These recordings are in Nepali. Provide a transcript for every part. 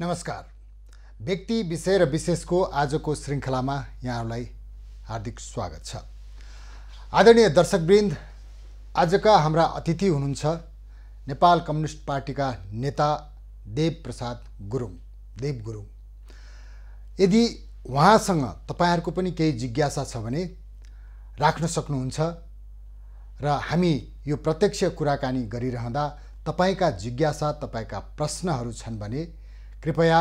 नमस्कार। व्यक्ति विषय र विशेषको आजको श्रृङ्खलामा यहाँहरूलाई हार्दिक स्वागत छ। आदरणीय दर्शकवृन्द, आजका हाम्रा अतिथि हुनुहुन्छ नेपाल कम्युनिस्ट पार्टीका नेता देव प्रसाद गुरुङ, देव गुरुङ। यदि उहाँसँग तपाईहरुको पनि केही जिज्ञासा छ भने राख्न सक्नुहुन्छ र हामी यो प्रत्यक्ष कुराकानी गरिरहँदा तपाईका जिज्ञासा, तपाईका प्रश्नहरू छन् भने कृपया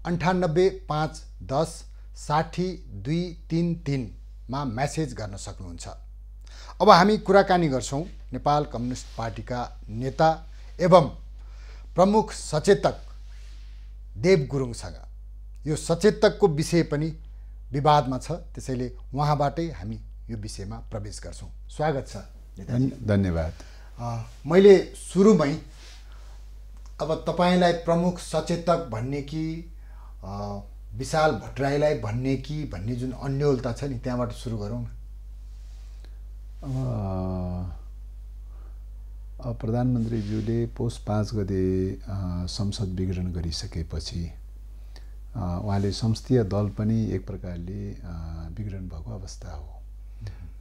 9851060233 मा मेसेज गर्न सक्नुहुन्छ। अब हामी कुराकानी गर्छौं नेपाल कम्युनिस्ट पार्टीका नेता एवं प्रमुख सचेतक देव गुरुङसँग। यो सचेतकको विषय पनि विवादमा छ, त्यसैले उहाँबाटै हामी यो विषयमा प्रवेश गर्छौं। स्वागत छ नेताजी। धन्यवाद। मैले सुरुमै अब तपाईलाई प्रमुख सचेतक भन्ने कि विशाल भट्टराईलाई भन्ने कि भन्ने जुन अन्योलता छ नि, त्यहाँबाट सुरु गरौँ न। प्रधानमन्त्रीज्यूले पौष 5 गते संसद विघटन गरिसकेपछि उहाँले संसदीय दल पनि एक प्रकारले विघटन भएको अवस्था हो।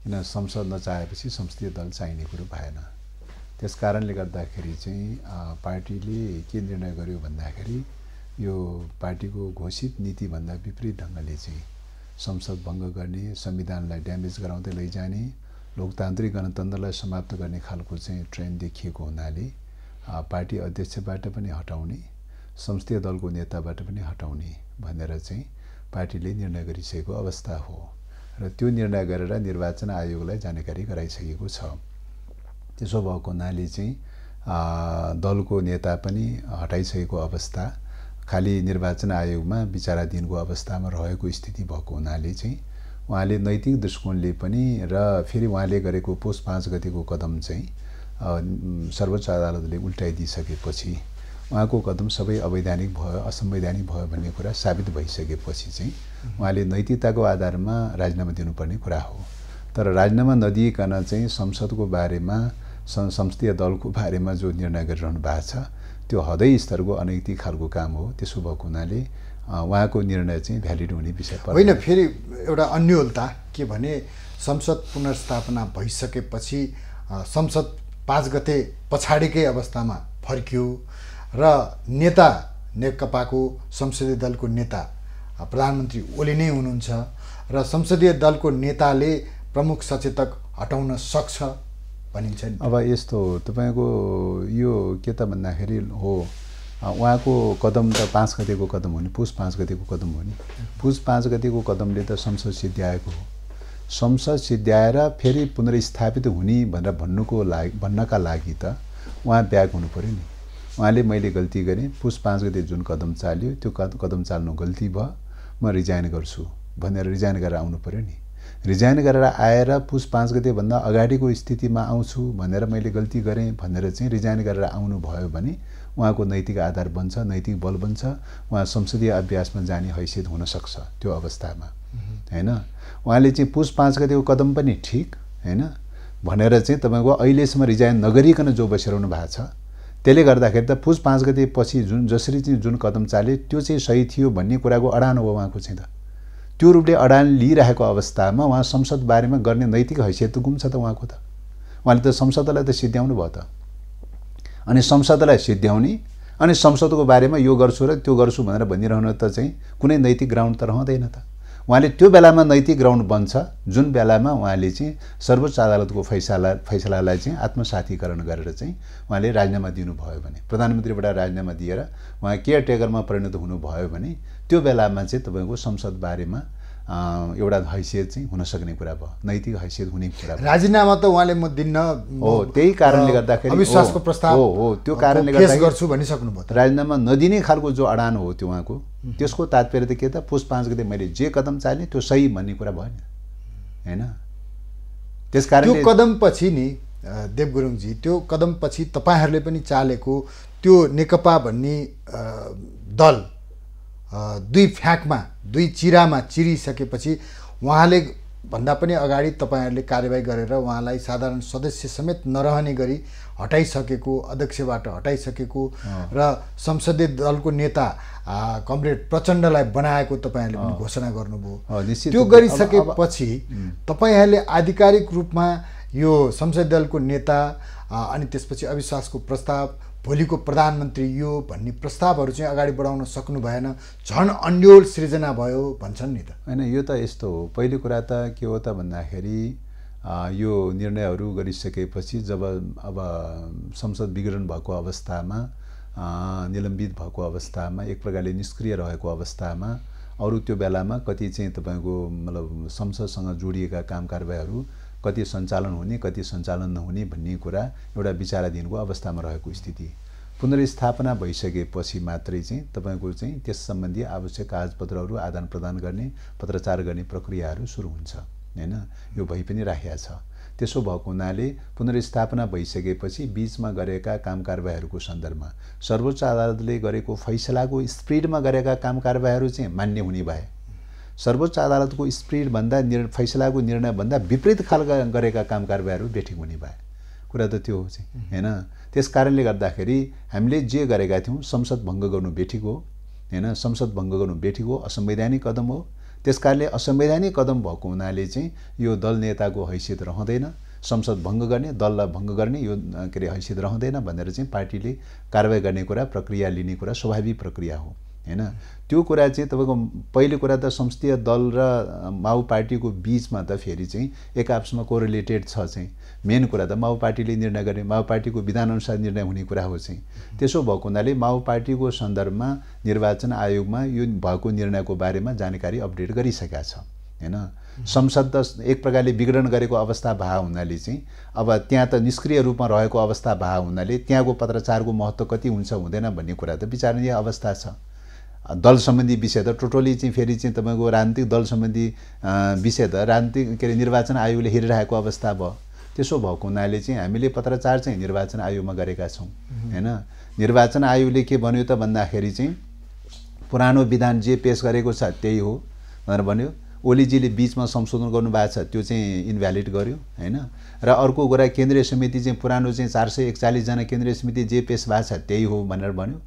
किन संसद नचाहेपछि संसदीय दल चाहिने कुरो भएन। त्यस कारणले गर्दाखेरि चाहिँ पार्टीले के निर्णय गर्यो भन्दाखेरि यो पार्टीको घोषित नीतिभन्दा विपरीत ढङ्गले चाहिँ संसद भङ्ग गर्ने, संविधानलाई ड्यामेज गराउँदै लैजाने, लोकतान्त्रिक गणतन्त्रलाई समाप्त गर्ने खालको चाहिँ ट्रेन्ड देखिएको हुनाले पार्टी अध्यक्षबाट पनि हटाउने, संसदीय दलको नेताबाट पनि हटाउने भनेर चाहिँ पार्टीले निर्णय गरिसकेको अवस्था हो र त्यो निर्णय गरेर निर्वाचन आयोगलाई जानकारी गराइसकेको छ। त्यसो भएको हुनाले चाहिँ दलको नेता पनि हटाइसकेको अवस्था, खाली निर्वाचन आयोगमा विचाराधीनको अवस्थामा रहेको स्थिति भएको हुनाले चाहिँ उहाँले नैतिक दृष्टिकोणले पनि र फेरि उहाँले गरेको पौष 5 गतेको कदम चाहिँ सर्वोच्च अदालतले उल्टाइदिइसकेपछि उहाँको कदम सबै अवैधानिक भयो, असंवैधानिक भयो भन्ने कुरा साबित भइसकेपछि चाहिँ उहाँले नैतिकताको आधारमा राजीनामा दिनुपर्ने कुरा हो। तर राजीनामा नदिइकन चाहिँ संसदको बारेमा, संसदीय दलको बारेमा जो निर्णय गरिरहनु भएको छ त्यो हदै स्तरको अनैतिक खालको काम हो। त्यसो भएको हुनाले उहाँको निर्णय चाहिँ भ्यालिड हुने विषय होइन। फेरि एउटा अन्योलता के भने संसद पुनर्स्थापना भइसकेपछि संसद 5 गते पछाडिकै अवस्थामा फर्कियो र नेता, नेकपाको संसदीय दलको नेता प्रधानमन्त्री ओली नै हुनुहुन्छ र संसदीय दलको नेताले प्रमुख सचेतक हटाउन सक्छ भनिन्छ नि। अब यस्तो हो, तपाईको यो के त भन्दाखेरि हो, उहाँको कदम त 5 गतेको कदम हो नि, पौष 5 गतेको कदम हो नि। पौष 5 गतेको कदमले त संसद सिद्ध्याएको हो। संसद सिद्ध्याएर फेरि पुनर्स्थापित हुने भनेर भन्नका लागि त उहाँ ब्याक हुनु पर्यो नि। उहाँले मैले गल्ती गरेँ, पौष 5 गते जुन कदम चाल्यो त्यो कदम चाल्नु गल्ती भयो, म रिजाइन गर्छु भनेर रिजाइन गरेर आउनु पर्यो नि। रिजाइन गरेर आएर पौष 5 गते भन्दा अगाडिको स्थितिमा आउँछु भनेर मैले गल्ती गरेँ भनेर चाहिँ रिजाइन गरेर आउनु भयो भने उहाँको नैतिक आधार बन्छ, नैतिक बल बन्छ, उहाँ संसदीय अभ्यासमा जाने हैसियत हुन सक्छ त्यो अवस्थामा, हैन। उहाँले चाहिँ पौष 5 गतेको कदम पनि ठिक हैन भनेर चाहिँ तपाईको अहिलेसम्म रिजाइन नगरिकन जो बसिरहनु भएको छ, त्यसले गर्दाखेरि त पौष 5 गते पछि जसरी चाहिँ जुन कदम चाले त्यो चाहिँ सही थियो भन्ने कुराको अडान हो उहाँको चाहिँ। त त्यो रूपले अडान लिइरहेको अवस्थामा उहाँ संसद बारेमा गर्ने नैतिक हैसियत गुम्छ त उहाँको त। उहाँले त संसदलाई त सिद्ध्याउनु भयो त। अनि संसदलाई सिद्ध्याउने अनि संसदको बारेमा यो गर्छु र त्यो गर्छु भनेर भनिरहनु त चाहिँ कुनै नैतिक ग्राउन्ड त रहँदैन त। उहाँले त्यो बेलामा नैतिक ग्राउन्ड बन्छ जुन बेलामा उहाँले चाहिँ सर्वोच्च अदालतको फैसलालाई चाहिँ आत्मसातीकरण गरेर चाहिँ उहाँले राजीनामा दिनुभयो भने, प्रधानमन्त्रीबाट राजीनामा दिएर उहाँ केयरटेकरमा परिणत हुनुभयो भने त्यो बेलामा चाहिँ तपाईको संसद बारेमा एउटा हैसियत चाहिँ हुन सक्ने कुरा भयो, नैतिक हैसियत हुने कुरा भयो। राजीनामा त उहाँले म दिन्न हो, त्यही कारणले गर्दाखेरि अविश्वासको प्रस्ताव हो त्यो कारणले गर्दा गर्छु भनिसक्नु भयो। राजीनामा नदिने खालको जो अडान हो त्यो उहाँको, त्यसको तात्पर्य त के त पौष 5 गते मैले जे कदम चालेँ त्यो सही भन्ने कुरा भयो नि, हैन। त्यसकारणले त्यो कदम पछि नि देव गुरुङजी, त्यो कदम पछि तपाईहरुले पनि चालेको त्यो नेकपा भन्ने दल दुई फ्याकमा, दुई चिरामा चिरिसकेपछि उहाँले भन्दा पनि अगाडि तपाईहरुले कार्यवाही गरेर उहाँलाई साधारण सदस्य समेत नरहने गरी हटाइसकेको, अध्यक्षबाट हटाइसकेको र संसदीय दलको नेता कमरेड प्रचण्डलाई बनाएको तपाईहरुले पनि घोषणा गर्नुभयो। त्यो गरिसकेपछि तपाईहरुले आधिकारिक रूपमा यो संसदीय दलको नेता अनि त्यसपछि अविश्वासको प्रस्ताव, भोलिको प्रधानमन्त्री यो भन्ने प्रस्तावहरू चाहिँ अगाडि बढाउन सक्नु भएन, झन् अन्यल सृजना भयो भन्छन् नि त। हैन, यो त यस्तो हो। पहिलो कुरा त के हो त भन्दाखेरि यो निर्णयहरू गरिसकेपछि जब अब संसद विघटन भएको अवस्थामा, निलम्बित भएको अवस्थामा, एक प्रकारले निष्क्रिय रहेको अवस्थामा अरू त्यो बेलामा कति चाहिँ तपाईको मतलब संसदसँग जोडिएका काम कारबाहीहरू कति सञ्चालन हुने, कति सञ्चालन नहुने भन्ने कुरा एउटा विचाराधीनको अवस्थामा रहेको स्थिति। पुनर्स्थापना भइसकेपछि मात्रै चाहिँ तपाईको चाहिँ त्यस सम्बन्धी आवश्यक कागजपत्रहरू आदान प्रदान गर्ने, पत्रचार गर्ने प्रक्रियाहरू सुरु हुन्छ हैन। यो भइ पनि राखेको छ। त्यसो भएको हुनाले पुनर्स्थापना भइसकेपछि बीचमा गरेका काम कारबाहीहरूको सन्दर्भमा सर्वोच्च अदालतले गरेको फैसलाको स्पिडमा गरेका काम कारबाहीहरू चाहिँ मान्य हुने भए, सर्वोच्च अदालतको स्पिडभन्दा फैसलाको निर्णयभन्दा विपरीत खालका गरेका काम कारबाहीहरू बेठिक हुने भए। कुरा त त्यो हो चाहिँ हैन। त्यस कारणले गर्दाखेरि हामीले जे गरेका थियौँ संसद भङ्ग गर्नु बेठिक हो हैन, संसद भङ्ग गर्नु बेठिक हो, असंवैधानिक कदम हो। त्यसकारणले असंवैधानिक कदम भएको हुनाले चाहिँ यो दल नेताको हैसियत रहँदैन, संसद भङ्ग गर्ने, दललाई भङ्ग गर्ने यो के अरे हैसियत रहँदैन भनेर चाहिँ पार्टीले कारबाही गर्ने कुरा, प्रक्रिया लिने कुरा स्वाभाविक प्रक्रिया हो हैन। त्यो कुरा चाहिँ तपाईको पहिलो कुरा त संसदीय दल र माओ पार्टीको बीचमा त फेरि चाहिँ एक आपसमा कोरिलेटेड छ चाहिँ। मेन कुरा त माओ पार्टीले निर्णय गर्ने, माओ पार्टीको विधानअनुसार निर्णय हुने कुरा हो चाहिँ। त्यसो भएको हुनाले माओ पार्टीको सन्दर्भमा निर्वाचन आयोगमा यो भएको निर्णयको बारेमा जानकारी अपडेट गरिसकेका छ हैन। संसद एक प्रकारले विघटन गरेको अवस्था भए हुनाले चाहिँ अब त्यहाँ त निष्क्रिय रूपमा रहेको अवस्था भए हुनाले त्यहाँको पत्रचारको महत्त्व कति हुन्छ हुँदैन भन्ने कुरा त विचारणीय अवस्था छ। दल सम्बन्धी विषय त टोटली चाहिँ फेरि चाहिँ तपाईको राजनीतिक दल सम्बन्धी विषय त राजनीतिक के अरे निर्वाचन आयोगले हेरिरहेको अवस्था भयो। त्यसो भएको हुनाले चाहिँ हामीले पत्रचार चाहिँ निर्वाचन आयोगमा गरेका छौँ हैन। निर्वाचन आयोगले के भन्यो त भन्दाखेरि चाहिँ पुरानो विधान जे पेश गरेको छ त्यही हो भनेर भन्यो। ओलीजीले बीचमा संशोधन गर्नुभएको छ त्यो चाहिँ इनभ्यालिड गर्यो हैन। र अर्को कुरा केन्द्रीय समिति चाहिँ पुरानो चाहिँ 441 जना केन्द्रीय समिति जे पेश भएको छ त्यही हो भनेर भन्यो।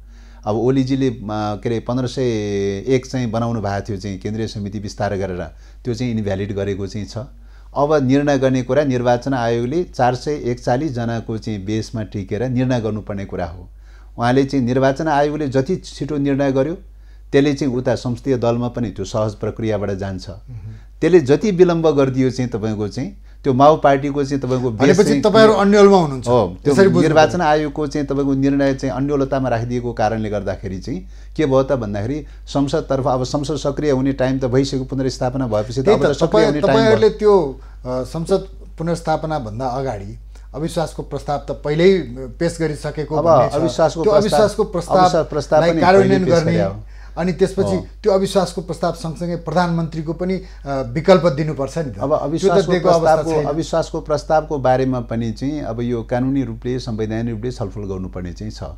अब ओलीजीले के अरे 1501 चाहिँ बनाउनु भएको थियो चाहिँ केन्द्रीय समिति विस्तार गरेर, त्यो चाहिँ इनभ्यालिड गरेको चाहिँ छ। अब निर्णय गर्ने कुरा निर्वाचन आयोगले 441 जनाको चाहिँ बेसमा टिकेर निर्णय गर्नुपर्ने कुरा हो। उहाँले चाहिँ निर्वाचन आयोगले जति छिटो निर्णय गर्यो त्यसले चाहिँ उता संसदीय दलमा पनि त्यो सहज प्रक्रियाबाट जान्छ। त्यसले जति विलम्ब गरिदियो चाहिँ तपाईको चाहिँ त्यो माओ पार्टीको चाहिँ तपाईको भनेपछि तपाईहरु अन्यलमा हुनुहुन्छ हो। त्यो निर्वाचन आयोगको चाहिँ तपाईको निर्णय चाहिँ अन्यलतामा राखिदिएको कारणले गर्दाखेरि चाहिँ के भयो त भन्दाखेरि संसदतर्फ अब संसद सक्रिय हुने टाइम त भइसक्यो, पुनर्स्थापना भएपछि त अब सक्रिय हुने टाइम। तपाईहरुले त्यो संसद पुनर्स्थापना भन्दा अगाडि अविश्वासको प्रस्ताव त पहिल्यै पेश गरिसकेको भन्ने छ। त्यो अविश्वासको प्रस्तावलाई कार्यान्वयन गर्ने अनि त्यसपछि त्यो अविश्वासको प्रस्ताव सँगसँगै प्रधानमन्त्रीको पनि विकल्प दिनुपर्छ नि त। अब अविश्वासको प्रस्तावको बारेमा पनि चाहिँ अब यो कानुनी रूपले संवैधानिक रूपले छलफल गर्नुपर्ने चाहिँ छ।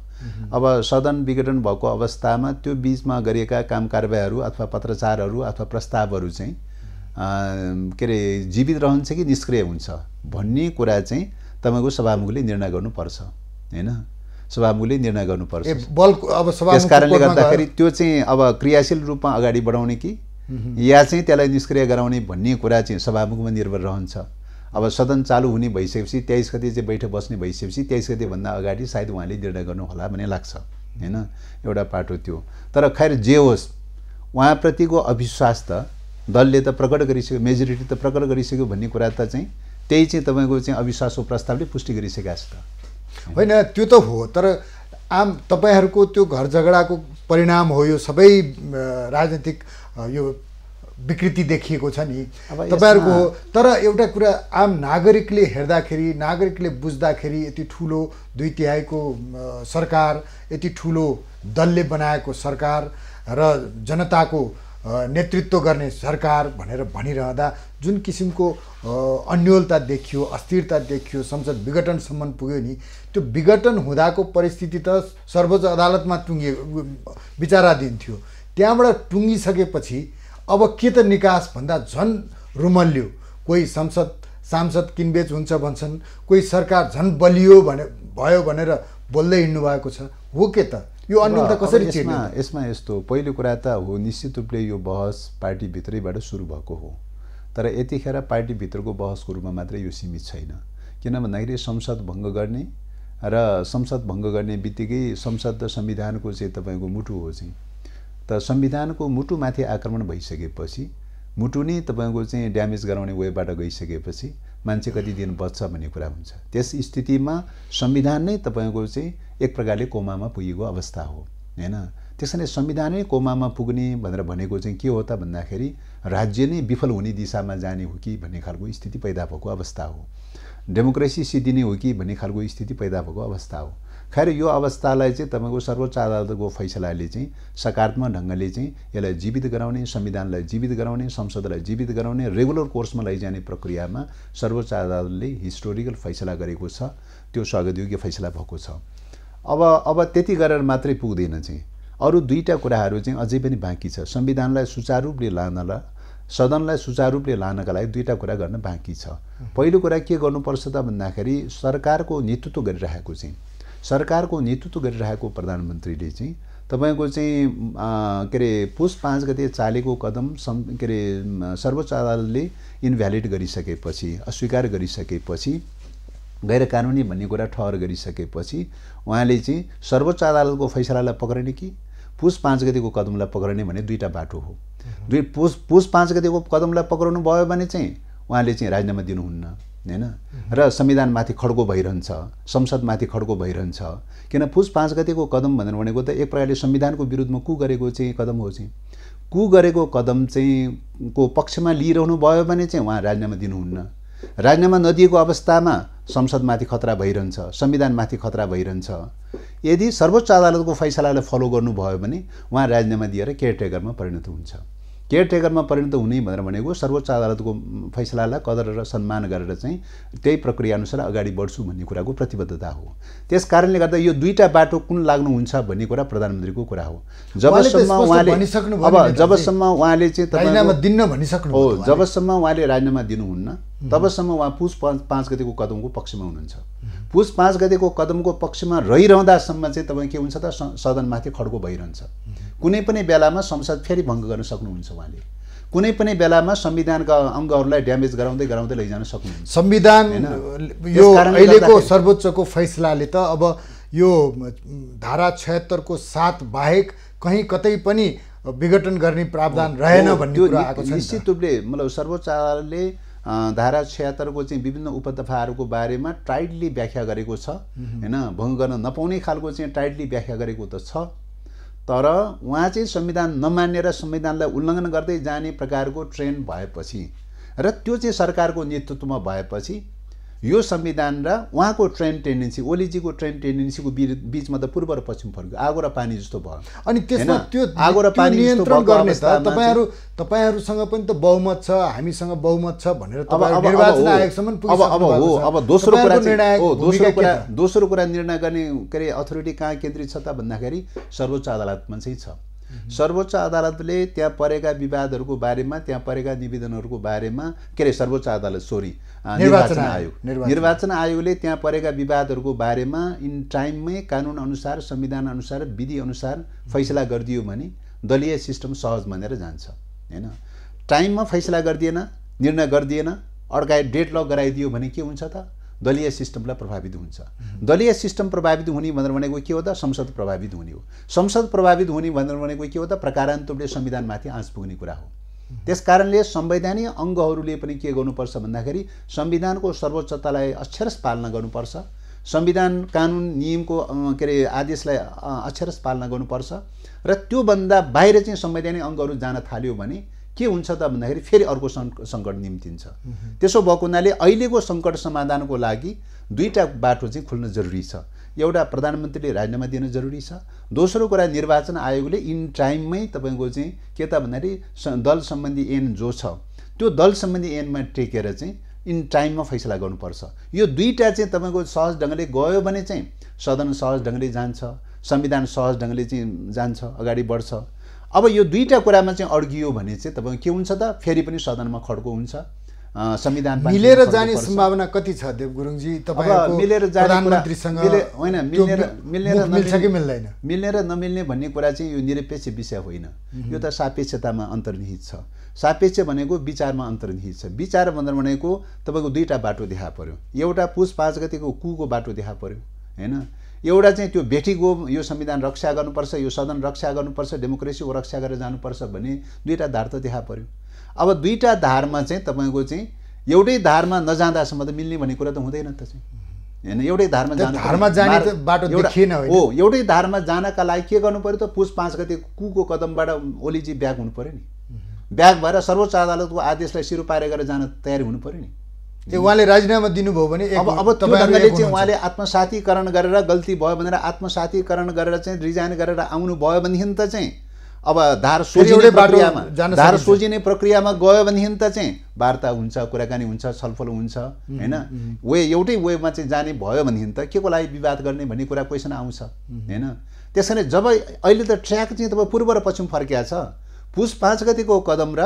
अब सदन विघटन भएको अवस्थामा त्यो बीचमा गरिएका काम कारबाहीहरू अथवा पत्रचारहरू अथवा प्रस्तावहरू चाहिँ के अरे जीवित रहन्छ कि निष्क्रिय हुन्छ भन्ने कुरा चाहिँ तपाईको सभामुखले निर्णय गर्नुपर्छ हैन। सभामुखले निर्णय गर्नुपर्छ। त्यस कारणले गर्दाखेरि त्यो चाहिँ अब क्रियाशील रूपमा अगाडि बढाउने कि या चाहिँ त्यसलाई निष्क्रिय गराउने भन्ने कुरा चाहिँ सभामुखमा निर्भर रहन्छ। अब सदन चालु हुने भइसकेपछि 23 गते चाहिँ बैठक बस्ने भइसकेपछि 23 गतेभन्दा अगाडि सायद उहाँले निर्णय गर्नु होला भन्ने लाग्छ हैन। एउटा पाटो त्यो। तर खैर जे होस् उहाँप्रतिको अविश्वास त दलले त प्रकट गरिसक्यो, मेजोरिटी त प्रकट गरिसक्यो भन्ने कुरा त चाहिँ त्यही चाहिँ तपाईको चाहिँ अविश्वासको प्रस्तावले पुष्टि गरिसकेका छ त होइन। त्यो त हो, तर आम तपाईहरुको त्यो घर झगडाको परिणाम हो यो सबै राजनीतिक यो विकृति देखिएको छ नि तपाईहरुको। तर एउटा कुरा आम नागरिकले हेर्दाखेरि, नागरिकले बुझ्दाखेरि यति ठुलो 2/3 सरकार, यति ठुलो दलले बनाएको सरकार र जनताको नेतृत्व गर्ने सरकार भनेर भनिरहँदा जुन किसिमको अन्योलता देखियो, अस्थिरता देखियो, संसद विघटनसम्म पुग्यो नि, त्यो विघटन हुँदाको परिस्थिति त सर्वोच्च अदालतमा विचाराधीन थियो। त्यहाँबाट टुङ्गिसकेपछि अब के त निकास भन्दा झन् रुमल्यो। कोही सांसद किनबेच हुन्छ भन्छन्, कोही सरकार झन् बलियो भयो भनेर बोल्दै हिँड्नु भएको छ। हो के त यो अन्यलता कसरी चिर्ने? यसमा यस्तो पहिलो कुरा त हो, निश्चित रूपले यो बहस पार्टीभित्रैबाट सुरु भएको हो, तर यतिखेर पार्टीभित्रको बहसको रूपमा मात्रै यो सीमित छैन। किन भन्दाखेरि संसद भङ्ग गर्ने र संसद भङ्ग गर्ने बित्तिकै संसद र संविधानको चाहिँ तपाईँको मुटु हो चाहिँ, त संविधानको मुटुमाथि आक्रमण भइसकेपछि, मुटु नै तपाईँको चाहिँ ड्यामेज गराउने वेबाट गइसकेपछि मान्छे कति दिन बच्छ भन्ने कुरा हुन्छ। त्यस स्थितिमा संविधान नै तपाईँको चाहिँ एक प्रकारले कोमामा पुगेको अवस्था हो हैन। त्यसैले संविधान नै कोमामा पुग्ने भनेर भनेको चाहिँ के हो त भन्दाखेरि राज्य नै विफल हुने दिशामा जाने हो कि भन्ने खालको स्थिति पैदा भएको अवस्था हो, डेमोक्रेसी सिद्धिने हो कि भन्ने खालको स्थिति पैदा भएको अवस्था हो। खैर यो अवस्थालाई चाहिँ तपाईँको सर्वोच्च अदालतको फैसलाले चाहिँ सकारात्मक ढङ्गले चाहिँ यसलाई जीवित गराउने, संविधानलाई जीवित गराउने, संसदलाई जीवित गराउने, रेगुलर कोर्समा लैजाने प्रक्रियामा सर्वोच्च अदालतले हिस्टोरिकल फैसला गरेको छ। त्यो स्वागतयोग्य फैसला भएको छ। अब त्यति गरेर मात्रै पुग्दैन चाहिँ, अरू दुईटा कुराहरू चाहिँ अझै पनि बाँकी छ। संविधानलाई सुचारू रूपले लानलाई, सदनलाई सुचारू रूपले लानका लागि दुईटा कुरा गर्न बाँकी छ। पहिलो कुरा के गर्नुपर्छ त भन्दाखेरि सरकारको नेतृत्व गरिरहेको चाहिँ, सरकारको नेतृत्व गरिरहेको प्रधानमन्त्रीले चाहिँ तपाईँको चाहिँ के अरे पुस 5 गते चालेको कदम के अरे सर्वोच्च अदालतले इनभ्यालिड गरिसकेपछि, अस्वीकार गरिसकेपछि, गैर कानुनी भन्ने कुरा ठहर गरिसकेपछि उहाँले चाहिँ सर्वोच्च अदालतको फैसलालाई पक्रिने कि पुस 5 गतेको कदमलाई पक्रिने भन्ने दुईटा बाटो हो। पुस 5 गतेको कदमलाई पक्राउनु भयो भने चाहिँ उहाँले चाहिँ राजीनामा दिनुहुन्न हैन, र संविधानमाथि खड्को भइरहन्छ, संसदमाथि खड्को भइरहन्छ। किन पुस 5 गतेको कदम भनेको त एक प्रकारले संविधानको विरुद्धमा कु गरेको चाहिँ कदम हो चाहिँ, कु गरेको कदम चाहिँ को पक्षमा लिइरहनु भयो भने चाहिँ उहाँ राजीनामा दिनुहुन्न। राजीनामा नदिएको अवस्थामा संसदमाथि खतरा भइरहन्छ, संविधानमाथि खतरा भइरहन्छ। यदि सर्वोच्च अदालतको फैसलालाई फलो गर्नुभयो भने उहाँ राजीनामा दिएर केयरटेकरमा परिणत हुन्छ। केयरटेकरमा परिणत हुने भनेर भनेको सर्वोच्च अदालतको फैसलालाई कदर र सम्मान गरेर चाहिँ त्यही प्रक्रियाअनुसार अगाडि बढ्छु भन्ने कुराको प्रतिबद्धता हो। त्यस कारणले गर्दा यो दुईटा बाटो कुन लाग्नुहुन्छ भन्ने कुरा प्रधानमन्त्रीको कुरा हो। जबसम्म उहाँले चाहिँ राजीनामा दिन भनिसक्नु हो, जबसम्म उहाँले राजीनामा दिनुहुन्न तबसम्म उहाँ पुस 5 गतेको कदमको पक्षमा हुनुहुन्छ। पुस 5 गतेको कदमको पक्षमा रहिरहँदासम्म चाहिँ तपाईँ के हुन्छ त सदनमाथि खड्को भइरहन्छ। कुनै पनि बेलामा संसद फेरि भङ्ग गर्न सक्नुहुन्छ उहाँले, कुनै पनि बेलामा संविधानका अङ्गहरूलाई ड्यामेज गराउँदै लैजान सक्नुहुन्छ। संविधान यो अहिलेको सर्वोच्चको फैसलाले त अब यो धारा 76 को 7 बाहेक कहीँ कतै पनि विघटन गर्ने प्रावधान रहेन भन्ने कुरा आएको छ। निश्चित रूपले मतलब सर्वोच्च अदालतले धारा 76 को चाहिँ विभिन्न उपदफाहरूको बारेमा टाइटली व्याख्या गरेको छ हैन, भङ्ग गर्न नपाउने खालको चाहिँ टाइटली व्याख्या गरेको त छ। तर उहाँ चाहिँ संविधान नमानेर संविधानलाई उल्लङ्घन गर्दै जाने प्रकारको ट्रेन्ड भएपछि र त्यो चाहिँ सरकारको नेतृत्वमा भएपछि यो संविधान र उहाँको ट्रेन्ड टेन्डेन्सी, ओलीजीको ट्रेन्ड टेन्डेन्सीको बीचमा त पूर्व र पश्चिम फर्क, आगो र पानी जस्तो भयो। अनि त्यसमा त्यो आगो र पानी नियन्त्रण गर्ने त तपाईहरुसँग पनि त बहुमत छ, हामीसँग बहुमत छ भनेर तपाईहरु निर्वाचन आयोगसम्म पुगिसक्नु भएको छ। अब दोस्रो कुरा निर्णय गर्ने के अरे अथोरिटी कहाँ केन्द्रित छ त भन्दाखेरि सर्वोच्च अदालतमा चाहिँ छ। सर्वोच्च अदालतले त्यहाँ परेका विवादहरूको बारेमा, त्यहाँ परेका निवेदनहरूको बारेमा के अरे सर्वोच्च अदालत निर्वाचन आयोगले त्यहाँ परेका विवादहरूको बारेमा इन टाइममै कानुन अनुसार, संविधान अनुसार, विधि अनुसार फैसला गरिदियो भने दलीय सिस्टम सहज बनेर जान्छ हैन। टाइममा फैसला गरिदिएन, निर्णय गरिदिएन, अड्काए डेडलक गराइदियो भने के हुन्छ त दलीय सिस्टमलाई प्रभावित हुन्छ। दलीय सिस्टम प्रभावित हुने भनेको के हो त संसद प्रभावित हुने हो। संसद प्रभावित हुने भनेको के हो त प्रकारान्त रूपले संविधानमाथि आँच पुग्ने कुरा हो। त्यसकारणले संवैधानिक अङ्गहरूले पनि के गर्नुपर्छ भन्दाखेरि संविधानको सर्वोच्चतालाई अक्षरश पालना गर्नुपर्छ, संविधान कानुन नियमको के अरे आदेशलाई अक्षरश पालना गर्नुपर्छ र त्योभन्दा बाहिर चाहिँ संवैधानिक अङ्गहरू जान थाल्यो भने के हुन्छ त भन्दाखेरि फेरि अर्को सङ्कट निम्तिन्छ। त्यसो भएको हुनाले अहिलेको सङ्कट समाधानको लागि दुईटा बाटो चाहिँ खुल्न जरुरी छ। एउटा प्रधानमन्त्रीले राजीनामा दिन जरुरी छ, दोस्रो कुरा निर्वाचन आयोगले इन टाइममै तपाईँको चाहिँ के त भन्दाखेरि दल सम्बन्धी ऐन जो छ त्यो दल सम्बन्धी ऐनमा टेकेर चाहिँ इन टाइममा फैसला गर्नुपर्छ। यो दुईटा चाहिँ तपाईँको सहज ढङ्गले गयो भने चाहिँ सदन सहज ढङ्गले जान्छ, संविधान सहज ढङ्गले चाहिँ जान्छ, अगाडि बढ्छ। अब यो दुईटा कुरामा चाहिँ अड्कियो भने चाहिँ तपाईको के हुन्छ त फेरि पनि सदनमा खड्को हुन्छ, संविधान मिलेर जाने सम्भावना कति छ देव गुरुङजी तपाईहरुको मिलेर जाने प्रधानमन्त्रीसँग होइन मिल्छ कि मिल्दैन मिल्ने र नमिल्ने भन्ने कुरा चाहिँ यो निरपेक्ष विषय होइन यो त सापेक्षतामा अन्तर्निहित छ सापेक्ष भनेको विचारमा अन्तर्निहित छ विचार भनेको तपाईको दुईटा बाटो देखा पर्यो एउटा पुस 5 गतेको कुको बाटो देखा पर्यो हैन एउटा चाहिँ त्यो भेटीको यो संविधान रक्षा गर्नुपर्छ यो सदन रक्षा गर्नुपर्छ डेमोक्रेसीको रक्षा गरेर जानुपर्छ भन्ने दुईटा धार त देखा पर्यो अब दुईटा धारमा चाहिँ तपाईको चाहिँ एउटै धारमा नजाँदासम्म त मिल्ने भन्ने कुरा त हुँदैन त चाहिँ हैन एउटै धारमा जाने त बाटो देखिएन होइन हो एउटै धारमा जानका लागि के गर्नु पर्यो त पुस 5 गते कुको कदमबाट ओलीजी ब्याक हुनु पर्यो नि ब्याक भएर सर्वोच्च अदालतको आदेशलाई सिरोपारे गरेर जान तयारी हुनु पर्यो नि उहाँले राजीनामा दिनुभयो भने अब तपाईहरुले चाहिँ उहाँले आत्मसातीकरण गरेर गल्ती भयो भनेर आत्मसातीकरण गरेर चाहिँ रिजाइन गरेर आउनु भयो भनेदेखि त चाहिँ अब धार सोझिने प्रक्रियामा गयो भनेदेखि त चाहिँ वार्ता हुन्छ कुराकानी हुन्छ छलफल हुन्छ हैन वे एउटै वेमा चाहिँ जाने भयो भनेदेखि त केको लागि विवाद गर्ने भन्ने कुरा क्वेसन आउँछ हैन त्यसैले जब अहिले त ट्र्याक चाहिँ तपाईँ पूर्व र पश्चिम फर्किया छ पुस 5 गतेको कदम र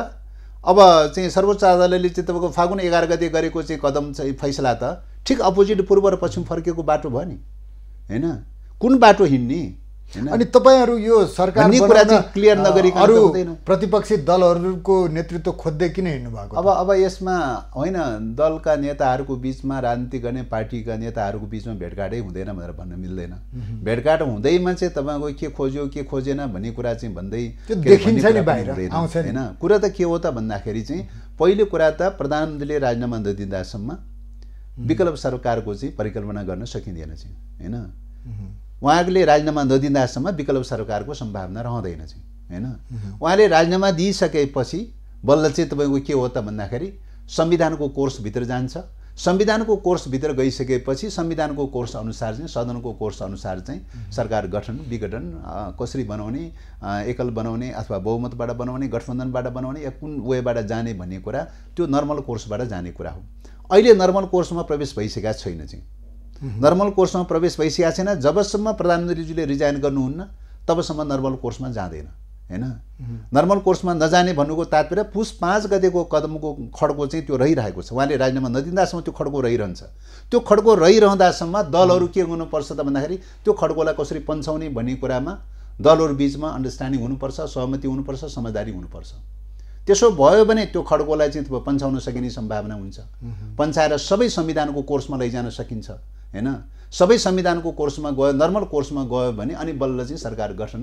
अब चाहिँ सर्वोच्च अदालतले चाहिँ तपाईको फागुन 11 गते गरेको चाहिँ कदम चाहिँ फैसला त ठिक अपोजिट पूर्व र पश्चिम फर्केको बाटो भयो नि हैन कुन बाटो हिँड्ने अनि तपाईहरु यो सरकार कुरा चाहिँ क्लियर नगरिकन हुँदैन प्रतिपक्षी दलहरुको नेतृत्व खोज्दै किन हिँड्नु भएको अब यसमा होइन दलका नेताहरुको बीचमा राजनीति गर्ने पार्टीका नेताहरुको बीचमा भेटघाटै हुँदैन भनेर भन्न मिल्दैन भेटघाट हुँदैमा चाहिँ तपाईको के खोज्यो के खोजेन भन्ने कुरा चाहिँ भन्दै देखिन्छ नि बाहिर आउँछ हैन कुरा त के हो त भन्दाखेरि चाहिँ पहिलो कुरा त प्रधानमन्त्रीले राजीनामा नदिँदासम्म विकल्प सरकारको चाहिँ परिकल्पना गर्न सकिँदैन चाहिँ हैन उहाँले राजीनामा नदिँदासम्म विकल्प सरकारको सम्भावना रहँदैन चाहिँ हैन उहाँले राजीनामा दिइसकेपछि बल्ल चाहिँ तपाईको के हो त भन्दाखेरि संविधानको कोर्स भित्र जान्छ संविधानको कोर्स भित्र गइसकेपछि संविधानको कोर्स अनुसार चाहिँ सदनको कोर्स अनुसार चाहिँ सरकार गठन विघटन कसरी बनाउने एकल बनाउने अथवा बहुमतबाट बनाउने गठबन्धनबाट बनाउने या कुन वेबाट जाने भन्ने कुरा त्यो नर्मल कोर्सबाट जाने कुरा हो अहिले नर्मल कोर्समा प्रवेश भइसकेका छैन चाहिँ नर्मल कोर्समा प्रवेश भइसकेका छैन जबसम्म प्रधानमन्त्रीजीले रिजाइन गर्नुहुन्न तबसम्म नर्मल कोर्समा जाँदैन हैन नर्मल कोर्समा नजाने भन्नुको तात्पर्य पुस 5 गतेको कदमको खड्को चाहिँ त्यो रहिरहेको छ उहाँले राजीनामा नदिँदासम्म त्यो खड्को रहिरहन्छ त्यो खड्को रहिरहँदासम्म दलहरु के गर्नुपर्छ त भन्दाखेरि त्यो खड्कोलाई कसरी पन्छाउने भन्ने कुरामा दलहरु बीचमा अन्डरस्ट्यान्डिङ हुनुपर्छ सहमति हुनुपर्छ समझदारी हुनुपर्छ त्यसो भयो भने त्यो खड्कोलाई चाहिँ पन्छाउन सकिने सम्भावना हुन्छ पन्छाएर सबै संविधानको कोर्समा लैजान सकिन्छ हैन सबै संविधानको कोर्समा गयो नर्मल कोर्समा गयो भने अनि बल्ल चाहिँ सरकार गठन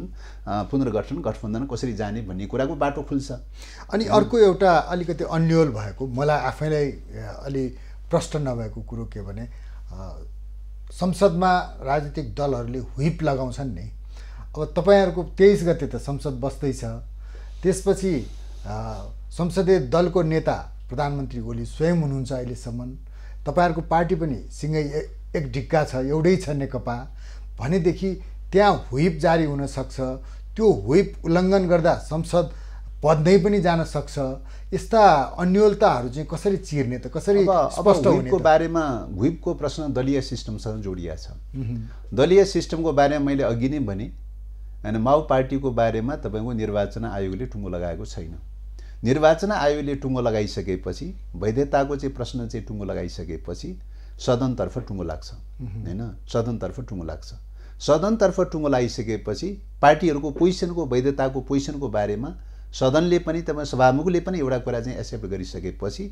पुनर्गठन गठबन्धन कसरी जाने भन्ने कुराको बाटो खुल्छ अनि अर्को एउटा अलिकति अन्यल भएको मलाई आफैलाई अलि प्रश्न नभएको कुरो के भने संसदमा राजनीतिक दलहरुले व्हिप लगाउँछन् नि अब तपाईहरुको 23 गते त संसद बस्दै छ त्यसपछि संसदीय दलको नेता प्रधानमन्त्री ओली स्वयं हुनुहुन्छ अहिलेसम्म तपाईहरुको पार्टी पनि सिंगै एक ढिक्का छ एउटै छ नेकपा भनेदेखि त्यहाँ व्हिप जारी हुन सक्छ त्यो व्हिप उल्लङ्घन गर्दा संसद बन्दै पनि जान सक्छ यस्ता अन्यलताहरू चाहिँ कसरी चिर्ने त कसरी स्पष्ट हुने को बारेमा व्हिपको प्रश्न दलीय सिस्टमसँग जोडिया छ दलीय सिस्टमको बारेमा मैले अघि नै भने हैन माओ पार्टीको बारेमा तपाईको निर्वाचन आयोगले टुङ्गो लगाएको छैन निर्वाचन आयोगले टुङ्गो लगाइसकेपछि वैधताको चाहिँ प्रश्न चाहिँ टुङ्गो लगाइसकेपछि सदनतर्फ टुङ्गो लाग्छ हैन सदनतर्फ टुङ्गो लाग्छ सदनतर्फ टुङ्गो लगाइसकेपछि पार्टीहरुको पोजिसनको वैधताको पोजिसनको बारेमा सदनले पनि तपाईँ सभामुखले पनि एउटा कुरा चाहिँ एक्सेप्ट गरिसकेपछि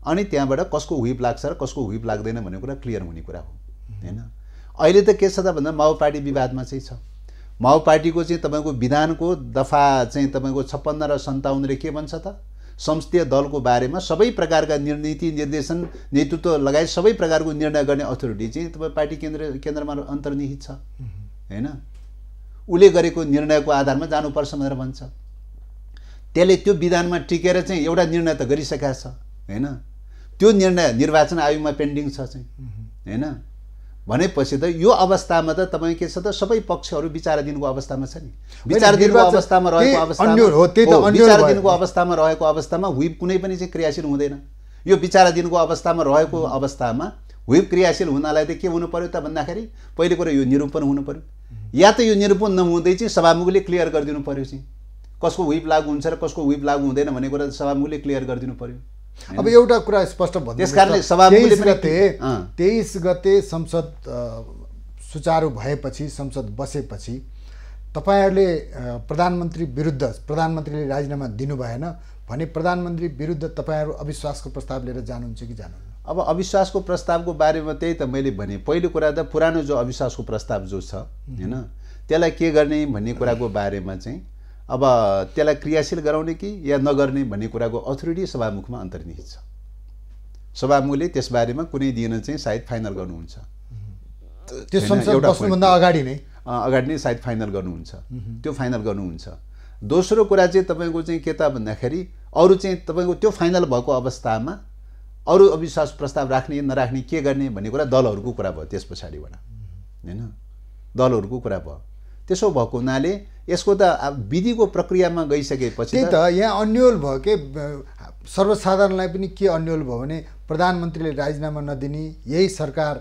अनि त्यहाँबाट कसको व्हिप लाग्छ र कसको व्हिप लाग्दैन भन्ने कुरा क्लियर हुने कुरा हो हैन अहिले त के छ त भन्दा माओ पार्टी विवादमा चाहिँ छ माओ पार्टीको चाहिँ तपाईको विधानको दफा चाहिँ तपाईको 56 र 57 ले के भन्छ त संसदीय दलको बारेमा सबै प्रकारका नीति निर्देशन नेतृत्व लगायत सबै प्रकारको निर्णय गर्ने अथोरिटी चाहिँ तपाई पार्टी केन्द्रमा अन्तर्निहित छ हैन उले गरेको निर्णयको आधारमा जानुपर्छ भनेर भन्छ त्यसले त्यो विधानमा टिकेर चाहिँ एउटा निर्णय त गरिसकेका छ हैन त्यो निर्णय निर्वाचन आयोगमा पेन्डिङ छ चाहिँ हैन भनेपछि त यो अवस्थामा त तपाई के छ त सबै पक्षहरु विचाराधीनको अवस्थामा छ नि विचाराधीनको अवस्थामा रहेको अवस्थामा विचाराधीनको अवस्थामा रहेको अवस्थामा व्हिप कुनै पनि चाहिँ क्रियाशील हुँदैन यो विचाराधीनको अवस्थामा रहेको अवस्थामा व्हिप क्रियाशील हुनलाई त के हुनु पर्यो त भन्दाखेरि पहिलो कुरा यो निरूपण हुनु पर्यो या त यो निरूपण नहुँदै चाहिँ सभामुखले क्लियर गरिदिनु पर्यो चाहिँ कसको व्हिप लागू हुन्छ र कसको व्हिप लागू हुँदैन भन्ने कुरा सभामुखले क्लियर गरिदिनु पर्यो अब एउटा कुरा स्पष्ट भन्नु, त्यसकारणले सभामुखले 23 गते संसद सुचारू भएपछि, संसद बसेपछि तपाईहरुले प्रधानमन्त्रीले राजीनामा दिनु भएन भने प्रधानमन्त्री विरुद्ध तपाईहरु अविश्वासको प्रस्ताव लिएर जानुहुन्छ कि जानुहुन्न? अब अविश्वासको प्रस्तावको बारेमा त्यही त मैले भने, पहिलो कुरा त पुरानो जो अविश्वासको प्रस्ताव जो छ हैन, त्यसलाई के गर्ने भन्ने कुराको बारेमा चाहिँ अब त्यसलाई क्रियाशील गराउने कि या नगर्ने भन्ने कुराको अथोरिटी सभामुखमा अन्तर्निहित छ। सभामुखले त्यसबारेमा कुनै दिन चाहिँ सायद फाइनल गर्नुहुन्छ। त्यो संसद बस्नुभन्दा अगाडि नै सायद फाइनल गर्नुहुन्छ, त्यो फाइनल गर्नुहुन्छ। दोस्रो कुरा चाहिँ तपाईको चाहिँ के त भन्दाखेरि अरु चाहिँ तपाईको त्यो फाइनल भएको अवस्थामा अरु अविश्वास प्रस्ताव राख्ने नराख्ने के गर्ने भन्ने कुरा दलहरुको कुरा भयो त्यस पछाडीबाट हैन, दलहरुको कुरा भयो। त्यसो भएको हुनाले यसको त विधिको प्रक्रियामा गइसकेपछि त्यही त यहाँ अन्यल भयो के सर्वसाधारणलाई पनि के अन्यल भयो भने प्रधानमन्त्रीले राजीनामा नदिने, यही सरकार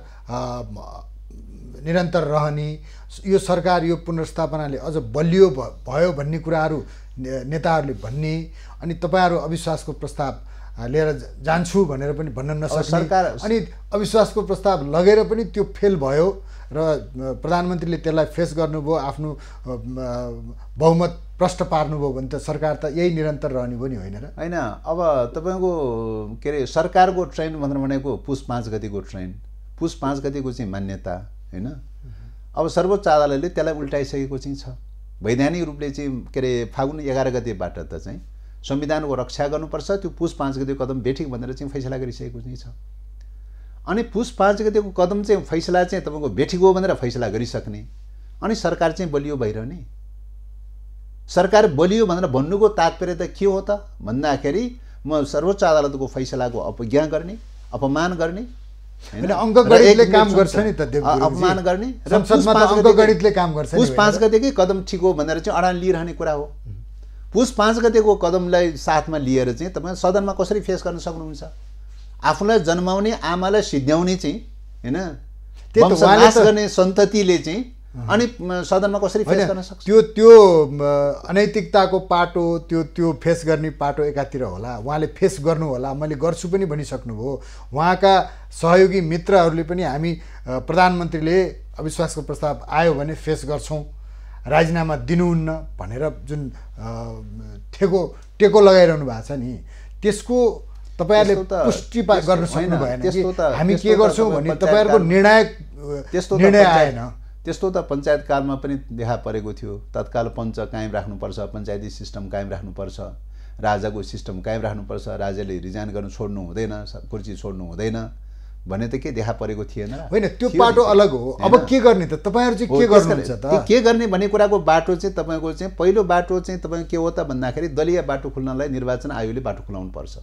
निरन्तर रहने, यो सरकार यो पुनर्स्थापनाले अझ बलियो भयो भन्ने कुराहरू नेताहरूले भन्ने, अनि तपाईहरु अविश्वासको प्रस्ताव लिएर जान्छु भनेर पनि भन्न नसक्ने, अनि अविश्वासको प्रस्ताव लगेर पनि त्यो फेल भयो र प्रधानमन्त्रीले त्यसलाई फेस गर्नुभयो, आफ्नो बहुमत प्रष्ट पार्नुभयो भने त सरकार त यही निरन्तर रहने भयो नि होइन र? हैन, अब तपाईको के रे सरकारको ट्रेन भनेको पुस 5 गतेको ट्रेन, पुस 5 गतेको चाहिँ मान्यता हैन। अब सर्वोच्च अदालतले त्यसलाई उल्टाइसकेको चाहिँ छ। वैधानिक रूपले चाहिँ के रे फागुन 11 गतेबाट त चाहिँ संविधानको रक्षा गर्नुपर्छ, त्यो पुस 5 गतेको कदम बेठिक भनेर चाहिँ फैसला गरिसकेको चाहिँ छ। अनि पुस 5 गतेको कदम चाहिँ फैसला चाहिँ तपाईको बेठिक हो भनेर फैसला गरिसक्ने, अनि सरकार चाहिँ बलियो भइरहने। सरकार बलियो भनेर भन्नुको तात्पर्य त के हो त भन्दाखेरि म सर्वोच्च अदालतको फैसलाको अपज्ञा गर्ने, अपमान गर्ने, हैन अङ्कगणितले काम गर्छ नि त देवगुरुजी, अपमान गर्ने र संसदमा त अङ्कगणितले काम गर्छ नि। पुस 5 गतेकै कदम ठिक हो भनेर चाहिँ अडान लिइरहने कुरा हो। पुस 5 गतेको कदमलाई साथमा लिएर चाहिँ तपाईं सदनमा कसरी फेस गर्न सक्नुहुन्छ? आफूलाई जन्माउने आमालाई सिध्याउने चाहिँ हैन वंशनाश गर्ने सन्ततिले चाहिँ अनि सदनमा कसरी फेस गर्न सक्छ? त्यो अनैतिकताको पाटो, त्यो फेस गर्ने पाटो एकातिर होला, उहाँले फेस गर्नु होला, मैले गर्छु पनि भनिसक्नुभयो। उहाँका सहयोगी मित्रहरूले पनि हामी प्रधानमन्त्रीले अविश्वासको प्रस्ताव आयो भने फेस गर्छौँ, राजीनामा दिनुहुन्न भनेर जुन टेको लगाइरहनु भएको छ नि, त्यसको तपाईहरुले पुष्टि गर्न सक्नु भएन कि हामी के गर्छौँ भन्ने तपाईहरुको निर्णय आएन। त्यस्तो त पञ्चायत कालमा पनि देखा परेको थियो। तत्काल पञ्च कायम राख्नुपर्छ, पञ्चायती सिस्टम कायम राख्नुपर्छ, राजाको सिस्टम कायम राख्नुपर्छ, राजाले रिजाइन गर्नु छोड्नु हुँदैन, कुर्सी छोड्नु हुँदैन भने त के देखा परेको थिएन? होइन, त्यो पाटो अलग हो। अब के गर्ने त तपाईहरु चाहिँ के गर्नुहुन्छ त? के गर्ने भन्ने कुराको बाटो चाहिँ तपाईको चाहिँ पहिलो बाटो चाहिँ तपाईको के हो त भन्दाखेरि दलीय बाटो खुल्नलाई निर्वाचन आयोगले बाटो खुलाउनु पर्छ।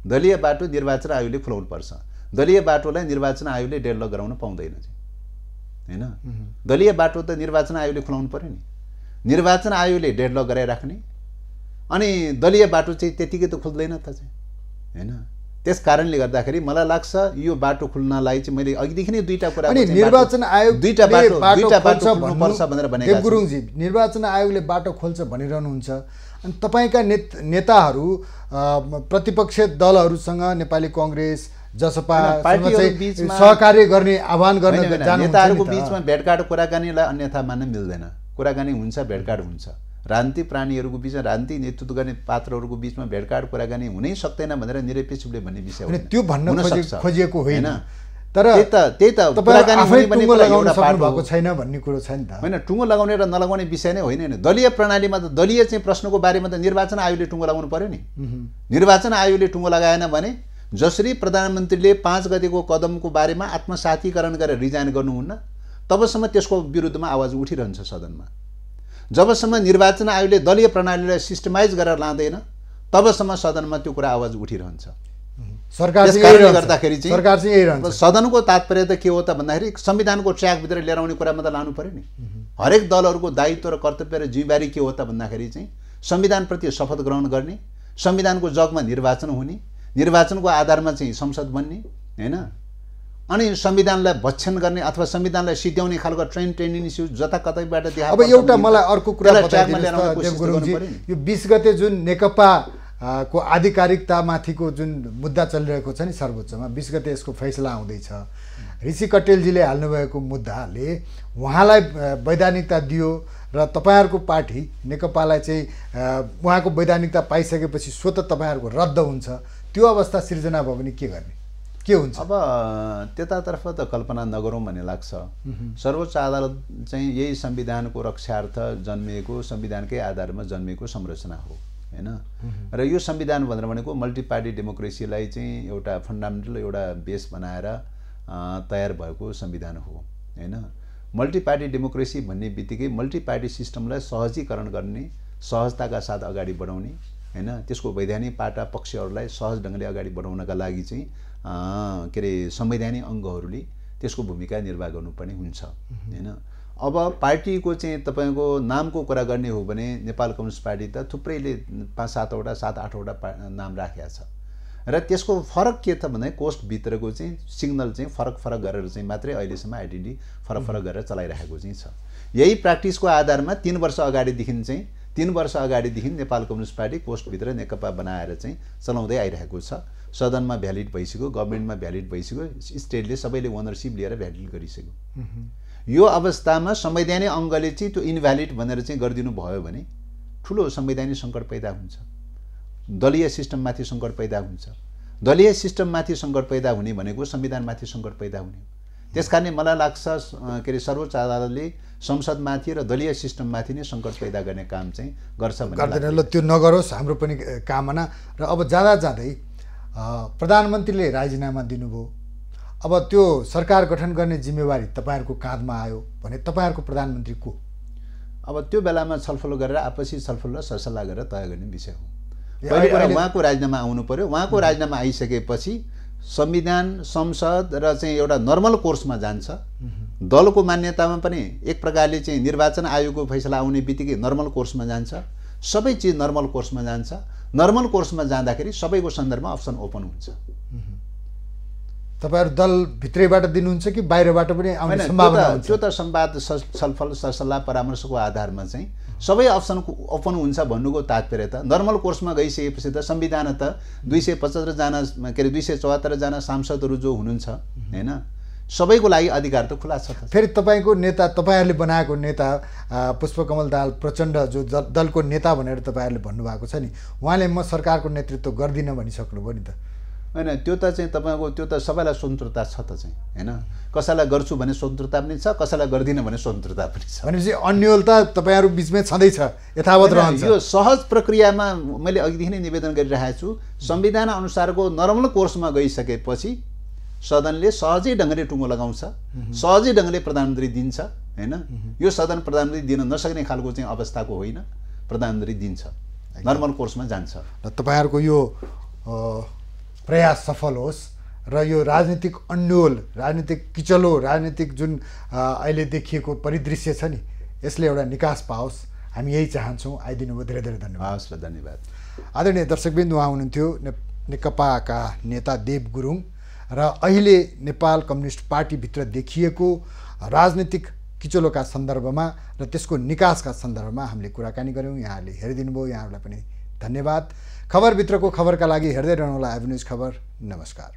दलीय बाटो निर्वाचन आयोगले खुलाउनु पर्छ। दलीय बाटोलाई निर्वाचन आयोगले डेडलक गराउन पाउँदैन हैन। दलीय बाटो त निर्वाचन आयोगले खुलाउनु पर्यो नि। निर्वाचन आयोगले डेडलक गराइराख्ने, अनि दलीय बाटो चाहिँ त्यतिकै त खुल्दैन त चाहिँ हैन। त्यस कारणले गर्दाखेरि मलाई लाग्छ यो बाटो खुल्नलाई चाहिँ मैले अघिदेखि नै दुईटा कुरा अनि निर्वाचन आयोग दुईटा बाटो खुल्नुपर्छ भनेर भनेको छु। देवगुरुङजी, निर्वाचन आयोगले बाटो खोल्छ भनिरहनुहुन्छ, अनि तपाईका नेताहरू प्रतिपक्ष दलहरूसँग नेपाली कांग्रेस जसपा सहकार्य गर्ने आह्वान गर्न जानुहुन्छ। नेताहरूको बीचमा भेटघाट कुराकानीलाई अन्यथा मान्न मिल्दैन। कुराकानी हुन्छ, भेटघाट हुन्छ। राजनीतिक प्राणीहरूको बीचमा राजनीतिक नेतृत्व गर्ने पात्रहरूको बीचमा भेटघाट कुराकानी हुनै सक्दैन भनेर निरपेक्ष रूपले भन्ने विषय होइन। त्यो भन्न खोजिएको होइन, तर त्यही त कुराकानी हुने टुङ्गो लगाउन सक्नु भएको छैन भन्ने कुरो छ नि त। होइन, टुङ्गो लगाउने र नलगाउने विषय नै होइन नि। दलीय प्रणालीमा त दलीय चाहिँ प्रश्नको बारेमा त निर्वाचन आयोगले टुङ्गो लगाउनु पर्यो नि। निर्वाचन आयोगले टुङ्गो लगाएन भने जसरी प्रधानमन्त्रीले 5 गतेको कदमको बारेमा आत्मसातीकरण गरेर रिजाइन गर्नुहुन्न, तबसम्म त्यसको विरुद्धमा आवाज उठिरहन्छ सदनमा। जबसम्म निर्वाचन आयोगले दलीय प्रणालीलाई सिस्टमाइज गरेर लाँदैन तबसम्म सदनमा त्यो कुरा आवाज उठिरहन्छ। गर्दाखेरि चाहिँ सदनको तात्पर्य त के हो त भन्दाखेरि संविधानको ट्र्याकभित्र लिएर आउने कुरामा त लानु पर्यो नि। हरेक दलहरूको दायित्व र कर्तव्य र जिम्मेवारी के हो त भन्दाखेरि चाहिँ संविधानप्रति शपथ ग्रहण गर्ने, संविधानको जगमा निर्वाचन हुने, निर्वाचनको आधारमा चाहिँ संसद बन्ने हैन, अनि संविधानलाई भक्षण गर्ने अथवा संविधानलाई सिध्याउने खालको ट्रेनिङ इस्यु जताकतैबाट देखा। अब एउटा मलाई अर्को कुरा बताइदिनुस् त देवगुरुङजी, यो 20 गते जुन नेकपा को आधिकारिकतामाथिको जुन मुद्दा चलिरहेको छ नि सर्वोच्चमा 20 गते यसको फैसला आउँदैछ। ऋषि कटेलजीले हाल्नुभएको मुद्दाले उहाँलाई वैधानिकता दियो र तपाईँहरूको पार्टी नेकपालाई चाहिँ उहाँको वैधानिकता पाइसकेपछि स्वतः तपाईँहरूको रद्द हुन्छ। त्यो अवस्था सिर्जना भयो भने के गर्ने, के हुन्छ? अब त्यतातर्फ त कल्पना नगरौँ भन्ने लाग्छ। सर्वोच्च अदालत चाहिँ यही संविधानको रक्षार्थ जन्मिएको, संविधानकै आधारमा जन्मिएको संरचना हो हैन। र यो संविधान भनेको मल्टी पार्टी डेमोक्रेसीलाई चाहिँ एउटा फन्डामेन्टल एउटा बेस बनाएर तयार भएको संविधान हो हैन। मल्टी पार्टी डेमोक्रेसी भन्ने बित्तिकै मल्टी पार्टी सिस्टमलाई सहजीकरण गर्ने, सहजताका साथ अगाडि बढाउने हैन, त्यसको वैधानिक पाटा पक्षहरूलाई सहज ढङ्गले अगाडि बढाउनका लागि चाहिँ के अरे संवैधानिक अङ्गहरूले त्यसको भूमिका निर्वाह गर्नुपर्ने हुन्छ हैन। अब पार्टीको चाहिँ तपाईँको नामको कुरा गर्ने हो भने नेपाल कम्युनिस्ट पार्टी त थुप्रैले 5-7वटा 7-8वटा नाम राखेको छ र त्यसको फरक के त भन्दा कोस्टभित्रको चाहिँ सिग्नल चाहिँ फरक गरेर चाहिँ मात्रै अहिलेसम्म आइडेन्टिटी फरक गरेर चलाइरहेको चाहिँ छ। यही प्र्याक्टिसको आधारमा 3 वर्ष अगाडिदेखि नेपाल कम्युनिस्ट पार्टी कोस्टभित्र नेकपा बनाएर चाहिँ चलाउँदै आइरहेको छ। सदनमा भ्यालिड भइसक्यो, गभर्मेन्टमा भ्यालिड भइसक्यो, स्टेटले सबैले ओनरसिप लिएर भ्यालिड गरिसक्यो। यो अवस्थामा संवैधानिक अङ्गले चाहिँ त्यो इनभ्यालिड भनेर चाहिँ गरिदिनु भयो भने ठुलो संवैधानिक सङ्कट पैदा हुन्छ, दलीय सिस्टममाथि सङ्कट पैदा हुन्छ। दलीय सिस्टममाथि सङ्कट पैदा हुने भनेको संविधानमाथि सङ्कट पैदा हुने हो। त्यसकारणले मलाई लाग्छ के अरे सर्वोच्च अदालतले संसदमाथि र दलीय सिस्टममाथि नै सङ्कट पैदा गर्ने काम चाहिँ गर्छ भन्ने गर्दैन। ल त्यो नगरोस् हाम्रो पनि कामना। र अब जाँदै प्रधानमन्त्रीले राजीनामा दिनुभयो। अब त्यो सरकार गठन गर्ने जिम्मेवारी तपाईँहरूको काँधमा आयो भने तपाईँहरूको प्रधानमन्त्री को? अब त्यो बेलामा छलफल गरेर आपसी छलफल र सरसल्लाह गरेर तय गर्ने विषय हो। पहिलो कुरा उहाँको राजीनामा आउनु पर्यो। उहाँको राजीनामा आइसकेपछि संविधान, संसद र चाहिँ एउटा नर्मल कोर्समा जान्छ। दलको मान्यतामा पनि एक प्रकारले चाहिँ निर्वाचन आयोगको फैसला आउने बित्तिकै नर्मल कोर्समा जान्छ। सबै चिज नर्मल कोर्समा जान्छ। नर्मल कोर्समा जाँदाखेरि सबैको सन्दर्भमा अप्सन ओपन हुन्छ। तपाईहरु दल भित्रैबाट दिनुहुन्छ कि बाहिरबाट पनि आउने सम्भावना हुन्छ? त्यो त संवाद, छलफल, सरसल्लाह, परामर्शको आधारमा चाहिँ सबै अप्सन ओपन हुन्छ भन्नुको तात्पर्य त नर्मल कोर्समा गइसकेपछि त संविधान त 275 जना के अरे 274 जना सांसदहरू जो हुनुहुन्छ हैन, सबैको लागि अधिकार त खुला छ। फेरि तपाईको नेता, तपाईहरुले बनाएको नेता पुष्पकमल दाहाल प्रचण्ड जो दलको नेता भनेर तपाईहरुले भन्नुभएको छ नि, उहाँले म सरकारको नेतृत्व गर्दिन भनिसक्नु भयो नि त। हैन, त्यो त चाहिँ तपाईको त्यो त सबैलाई स्वतन्त्रता छ त चाहिँ हैन। कसैलाई गर्छु भने स्वतन्त्रता पनि छ, कसैलाई गर्दिन भने स्वतन्त्रता पनि छ। भनेपछि अन्योलता तपाईहरु बीचमै छँदैछ, यथावत रहन्छ। यो सहज प्रक्रियामा मैले अघिदेखि नै निवेदन गरिरहेको छु। संविधान अनुसारको नर्मल कोर्समा गइसकेपछि सदनले सहजै ढङ्गले टुङ्गो लगाउँछ, सहजै ढङ्गले प्रधानमन्त्री दिन्छ हैन। यो सदन प्रधानमन्त्री दिन नसक्ने खालको चाहिँ अवस्थाको होइन, प्रधानमन्त्री दिन्छ, नर्मल कोर्समा जान्छ। र तपाईहरुको यो प्रयास सफल होस् र यो राजनीतिक अन्यल, राजनीतिक किचलो, राजनीतिक जुन अहिले देखिएको परिदृश्य छ नि, यसले एउटा निकास पाओस्, हामी यही चाहन्छौँ। आइदिनु भयो, धेरै धेरै धन्यवाद। हस्, धन्यवाद। आदरणीय दर्शकवृन्द, उहाँ हुनुहुन्थ्यो नेकपाका नेता देव गुरुङ र अहिले नेपाल कम्युनिस्ट पार्टीभित्र देखिएको राजनीतिक किचलोका सन्दर्भमा र त्यसको निकासका सन्दर्भमा हामीले कुराकानी गऱ्यौँ। यहाँहरूले हेरिदिनु भयो, यहाँहरूलाई पनि धन्यवाद। खबरभित्रको खबरका लागि हेर्दै रहनुहोला एभेन्यूज खबर। नमस्कार।